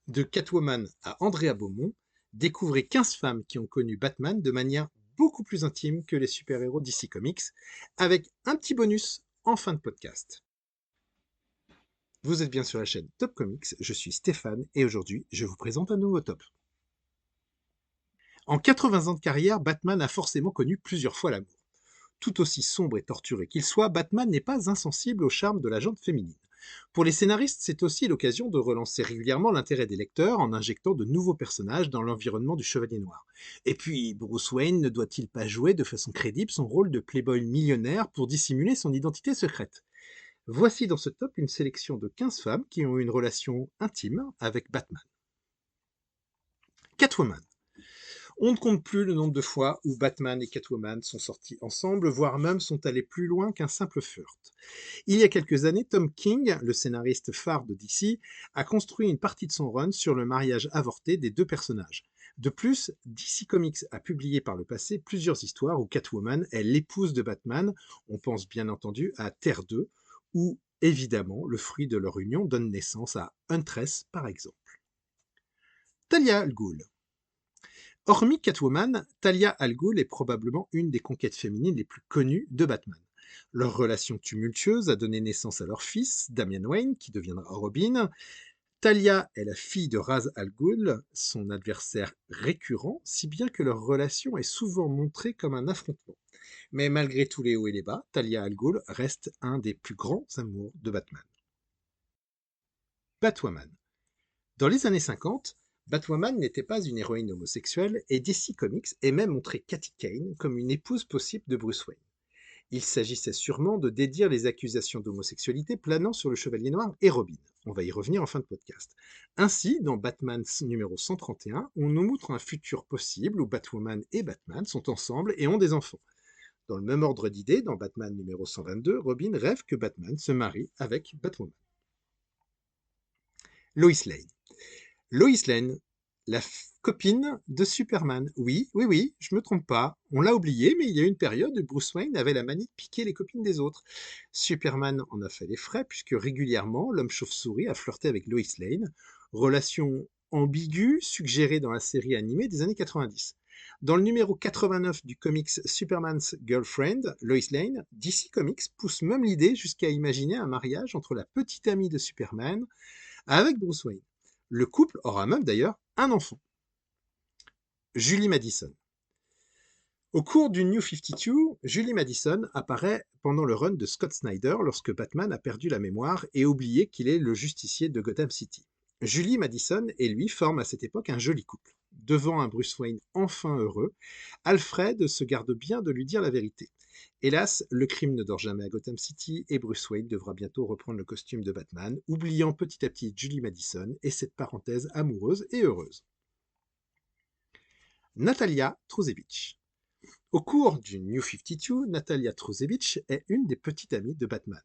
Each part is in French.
De Catwoman à Andrea Beaumont, découvrez 15 femmes qui ont connu Batman de manière beaucoup plus intime que les super-héros DC Comics, avec un petit bonus en fin de podcast. Vous êtes bien sur la chaîne Top Comics, je suis Stéphane et aujourd'hui je vous présente un nouveau top. En 80 ans de carrière, Batman a forcément connu plusieurs fois l'amour. Tout aussi sombre et torturé qu'il soit, Batman n'est pas insensible au charme de la jante féminine. Pour les scénaristes, c'est aussi l'occasion de relancer régulièrement l'intérêt des lecteurs en injectant de nouveaux personnages dans l'environnement du Chevalier Noir. Et puis, Bruce Wayne ne doit-il pas jouer de façon crédible son rôle de playboy millionnaire pour dissimuler son identité secrète? Voici dans ce top une sélection de 15 femmes qui ont eu une relation intime avec Batman. Catwoman. On ne compte plus le nombre de fois où Batman et Catwoman sont sortis ensemble, voire même sont allés plus loin qu'un simple flirt. Il y a quelques années, Tom King, le scénariste phare de DC, a construit une partie de son run sur le mariage avorté des deux personnages. De plus, DC Comics a publié par le passé plusieurs histoires où Catwoman est l'épouse de Batman, on pense bien entendu à Terre 2, où évidemment le fruit de leur union donne naissance à Huntress par exemple. Talia al Ghul. Hormis Catwoman, Talia al Ghul est probablement une des conquêtes féminines les plus connues de Batman. Leur relation tumultueuse a donné naissance à leur fils, Damian Wayne, qui deviendra Robin. Talia est la fille de Ra's al Ghul, son adversaire récurrent, si bien que leur relation est souvent montrée comme un affrontement. Mais malgré tous les hauts et les bas, Talia al Ghul reste un des plus grands amours de Batman. Batwoman. Dans les années 50, Batwoman n'était pas une héroïne homosexuelle et DC Comics aimait montrer Katy Kane comme une épouse possible de Bruce Wayne. Il s'agissait sûrement de dédire les accusations d'homosexualité planant sur le Chevalier Noir et Robin. On va y revenir en fin de podcast. Ainsi, dans Batman numéro 131, on nous montre un futur possible où Batwoman et Batman sont ensemble et ont des enfants. Dans le même ordre d'idées, dans Batman numéro 122, Robin rêve que Batman se marie avec Batwoman. Lois Lane. Lois Lane, la copine de Superman. Oui, oui, oui, je me trompe pas. On l'a oublié, mais il y a eu une période où Bruce Wayne avait la manie de piquer les copines des autres. Superman en a fait les frais, puisque régulièrement, l'homme chauve-souris a flirté avec Lois Lane, relation ambiguë suggérée dans la série animée des années 90. Dans le numéro 89 du comics Superman's Girlfriend, Lois Lane, DC Comics pousse même l'idée jusqu'à imaginer un mariage entre la petite amie de Superman avec Bruce Wayne. Le couple aura même d'ailleurs un enfant. Julie Madison. Au cours du New 52, Julie Madison apparaît pendant le run de Scott Snyder lorsque Batman a perdu la mémoire et oublié qu'il est le justicier de Gotham City. Julie Madison et lui forment à cette époque un joli couple. Devant un Bruce Wayne enfin heureux, Alfred se garde bien de lui dire la vérité. Hélas, le crime ne dort jamais à Gotham City et Bruce Wayne devra bientôt reprendre le costume de Batman, oubliant petit à petit Julie Madison et cette parenthèse amoureuse et heureuse. Natalia Truzevich. Au cours du New 52, Natalia Truzevich est une des petites amies de Batman.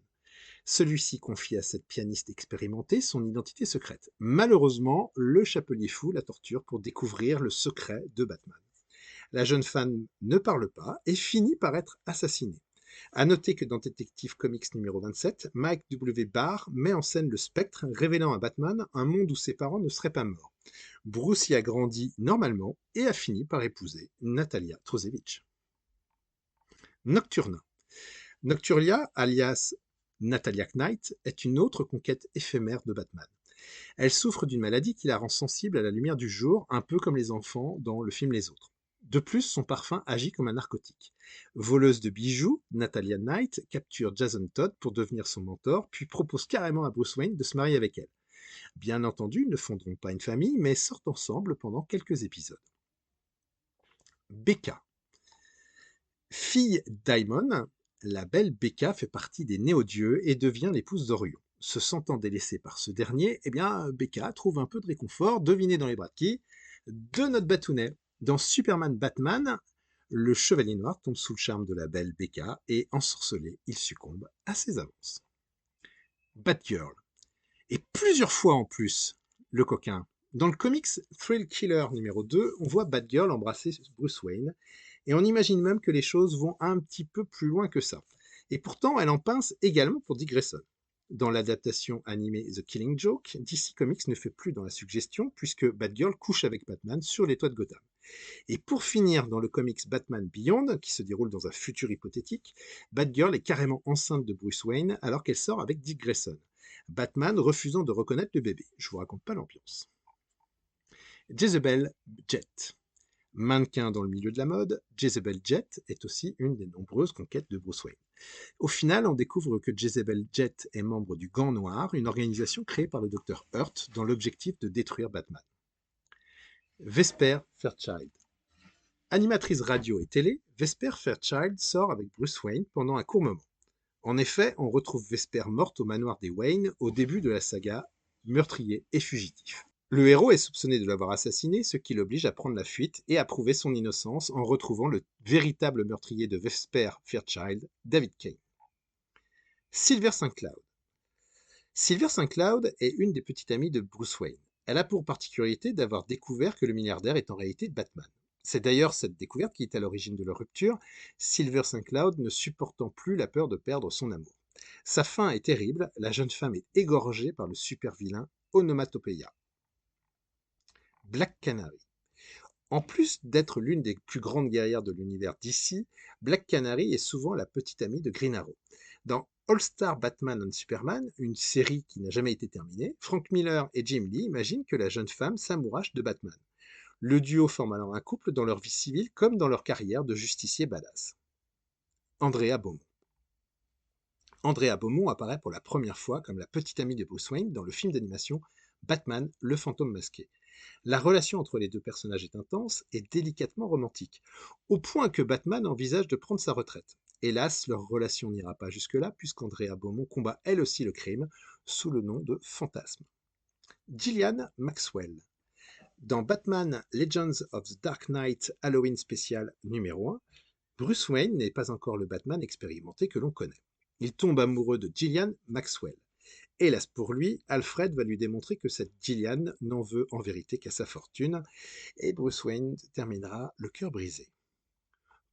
Celui-ci confie à cette pianiste expérimentée son identité secrète. Malheureusement, le chapelier fou la torture pour découvrir le secret de Batman. La jeune femme ne parle pas et finit par être assassinée. À noter que dans Detective Comics numéro 27, Mike W. Barr met en scène le spectre, révélant à Batman un monde où ses parents ne seraient pas morts. Bruce y a grandi normalement et a fini par épouser Natalia Trozevich. Nocturna. Nocturnia, alias Natalia Knight, est une autre conquête éphémère de Batman. Elle souffre d'une maladie qui la rend sensible à la lumière du jour, un peu comme les enfants dans le film Les Autres. De plus, son parfum agit comme un narcotique. Voleuse de bijoux, Natalia Knight capture Jason Todd pour devenir son mentor, puis propose carrément à Bruce Wayne de se marier avec elle. Bien entendu, ils ne fonderont pas une famille, mais sortent ensemble pendant quelques épisodes. Becca. Fille d'Aemon, la belle Becca fait partie des néo-dieux et devient l'épouse d'Orion. Se sentant délaissée par ce dernier, Becca trouve un peu de réconfort, devinez dans les bras de qui? De notre Batounet. Dans Superman Batman, le Chevalier Noir tombe sous le charme de la belle Becca et, ensorcelé, il succombe à ses avances. Batgirl. Et plusieurs fois en plus, le coquin. Dans le comics Thrill Killer numéro 2, on voit Batgirl embrasser Bruce Wayne, et on imagine même que les choses vont un petit peu plus loin que ça. Et pourtant, elle en pince également pour Dick Grayson. Dans l'adaptation animée The Killing Joke, DC Comics ne fait plus dans la suggestion puisque Batgirl couche avec Batman sur les toits de Gotham. Et pour finir, dans le comics Batman Beyond, qui se déroule dans un futur hypothétique, Batgirl est carrément enceinte de Bruce Wayne alors qu'elle sort avec Dick Grayson. Batman refusant de reconnaître le bébé. Je vous raconte pas l'ambiance. Jezebel Jet. Mannequin dans le milieu de la mode, Jezebel Jet est aussi une des nombreuses conquêtes de Bruce Wayne. Au final, on découvre que Jezebel Jet est membre du Gant Noir, une organisation créée par le Dr Hurt dans l'objectif de détruire Batman. Vesper Fairchild. Animatrice radio et télé, Vesper Fairchild sort avec Bruce Wayne pendant un court moment. En effet, on retrouve Vesper morte au manoir des Wayne au début de la saga Meurtrier et fugitif. Le héros est soupçonné de l'avoir assassiné, ce qui l'oblige à prendre la fuite et à prouver son innocence en retrouvant le véritable meurtrier de Vesper Fairchild, David Kane. Silver St. Cloud. Silver St. Cloud est une des petites amies de Bruce Wayne. Elle a pour particularité d'avoir découvert que le milliardaire est en réalité Batman. C'est d'ailleurs cette découverte qui est à l'origine de leur rupture, Silver St. Cloud ne supportant plus la peur de perdre son amour. Sa fin est terrible, la jeune femme est égorgée par le super-vilain Onomatopeia. Black Canary. En plus d'être l'une des plus grandes guerrières de l'univers DC, Black Canary est souvent la petite amie de Green Arrow. Dans All-Star Batman and Superman, une série qui n'a jamais été terminée, Frank Miller et Jim Lee imaginent que la jeune femme s'amourache de Batman. Le duo forme alors un couple dans leur vie civile comme dans leur carrière de justicier badass. Andrea Beaumont. Andrea Beaumont apparaît pour la première fois comme la petite amie de Bruce Wayne dans le film d'animation Batman, le fantôme masqué. La relation entre les deux personnages est intense et délicatement romantique, au point que Batman envisage de prendre sa retraite. Hélas, leur relation n'ira pas jusque-là, puisqu'Andrea Beaumont combat elle aussi le crime, sous le nom de Fantasme. Gillian Maxwell. Dans Batman Legends of the Dark Knight Halloween Special numéro 1, Bruce Wayne n'est pas encore le Batman expérimenté que l'on connaît. Il tombe amoureux de Gillian Maxwell. Hélas pour lui, Alfred va lui démontrer que cette Gillian n'en veut en vérité qu'à sa fortune, et Bruce Wayne terminera le cœur brisé.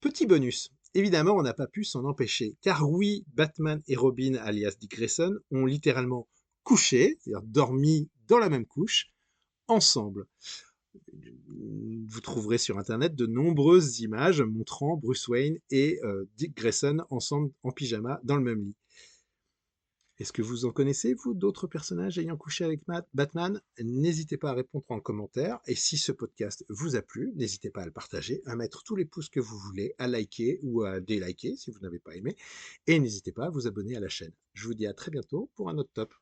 Petit bonus, évidemment on n'a pas pu s'en empêcher, car oui, Batman et Robin alias Dick Grayson ont littéralement couché, c'est-à-dire dormi dans la même couche, ensemble. Vous trouverez sur internet de nombreuses images montrant Bruce Wayne et Dick Grayson ensemble en pyjama dans le même lit. Est-ce que vous en connaissez, vous, d'autres personnages ayant couché avec Batman? N'hésitez pas à répondre en commentaire. Et si ce podcast vous a plu, n'hésitez pas à le partager, à mettre tous les pouces que vous voulez, à liker ou à déliker si vous n'avez pas aimé. Et n'hésitez pas à vous abonner à la chaîne. Je vous dis à très bientôt pour un autre top.